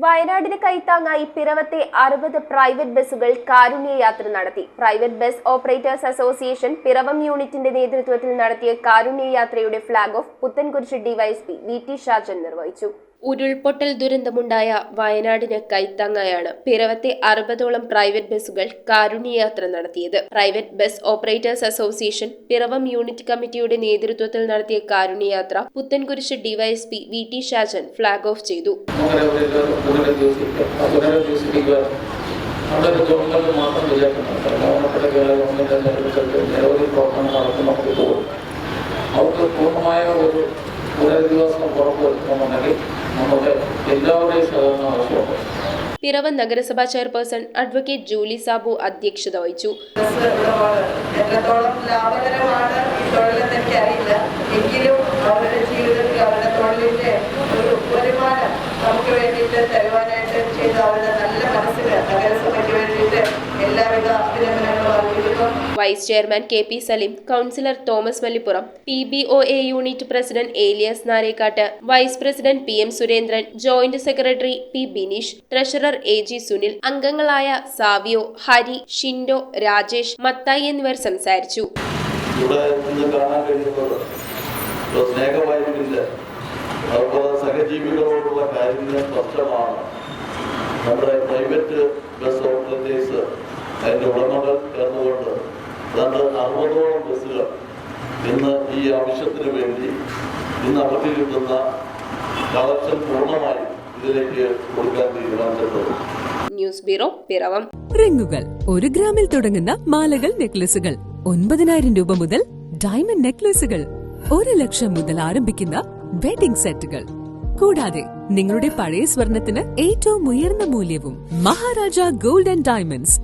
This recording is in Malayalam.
വയനാടിന് കൈത്താങ്ങായി പിറവത്തെ 60 പ്രൈവറ്റ് ബസ്സുകൾ കാരുണ്യയാത്ര നടത്തി. Private bus operators association Piravom യൂണിറ്റിന്റെ നേതൃത്വത്തിൽ നടത്തിയ കാരുണ്യയാത്രയുടെ flag off Puthenkurish DYSP V T. Shajan നിർവഹിച്ചു. ഉരുൾപൊട്ടൽ ദുരന്തമുണ്ടായ വയനാടിന് കൈത്താങ്ങായാണ് പിറവത്തെ 60ഓളം പ്രൈവറ്റ് ബസ്സുകൾ കാരുണ്യയാത്ര നടത്തിയത്. Private bus operators association Piravom unit കമ്മിറ്റിയുടെ നേതൃത്വത്തിൽ നടത്തിയ കാരുണ്യയാത്ര Puthenkurish DYSP V T. Shajan flag off ചെയ്തു. അവർക്ക് പൂർണ്ണമായ ഒരു പുനരധിവാസം ഉറപ്പുവരുത്തണമെന്നുണ്ടെങ്കിൽ നമ്മുടെ എല്ലാവരുടെയും സഹകരണം ആവശ്യമുണ്ട്. പിറവം നഗരസഭാ ചെയർപേഴ്സൺ അഡ്വക്കേറ്റ് ജൂലി സാബു അധ്യക്ഷത വഹിച്ചു. എത്രത്തോളം ലാഭകരമാണ് ഈ തൊഴിലെന്ന് എനിക്കറിയില്ല, എങ്കിലും അവരുടെ ജീവിതത്തിൽ അവരുടെ തൊഴിലിന്റെ ഒരു വരുമാനം നമുക്ക് വേണ്ടിയിട്ട് തരുവാനായിട്ട് ചെയ്ത അവരുടെ നല്ല മനസ്സിന് നഗരസഭയ്ക്ക് വേണ്ടിയിട്ട് എല്ലാവിധ അഭിനന്ദനങ്ങളും അറിയിക്കുന്നു. Vice chairman K P. Saleem, councillor Thomas Mallippuram, PBOA unit president Elias Narekkattu, vice president PM Surendran, joint secretary P. Bineesh, treasurer AG Sunil, അംഗങ്ങളായ സാവിയോ, ഹരി, ഷിൻഡോ, രാജേഷ്, മത്തായി എന്നിവർ സംസാരിച്ചു. സഹജീവികളോടുള്ള കാര്യങ്ങൾ സ്പഷ്ടമാണ്. നമ്മുടെ പ്രൈവറ്റ് ബസ് ഓപ്പറേറ്റേഴ്സ് അതിൻ്റെ ഉടമകൾ ചേർന്നുകൊണ്ട് ഏതാണ്ട് 60ഓളം ബസ്സുകൾ ഇന്ന് ഈ ആവശ്യത്തിന് വേണ്ടി ഇന്ന് അവർക്ക് കിട്ടുന്ന കളക്ഷൻ പൂർണ്ണമായി ഇതിലേക്ക് കൊടുക്കാൻ തീരുമാനിച്ചിട്ടുണ്ട്. News bureau, Piravom. റിങ്ങുകൾ 1 ഗ്രാമിൽ തുടങ്ങുന്ന മാലകൾ, നെക്ലസുകൾ 9,000 രൂപ മുതൽ ഡയമണ്ട് നെക്ലസുകൾ 1 ലക്ഷം മുതൽ ആരംഭിക്കുന്ന വെഡിംഗ് സെറ്റുകൾ, കൂടാതെ നിങ്ങളുടെ പഴയ സ്വർണത്തിന് ഏറ്റവും ഉയർന്ന മൂല്യവും. Maharaja gold and diamonds,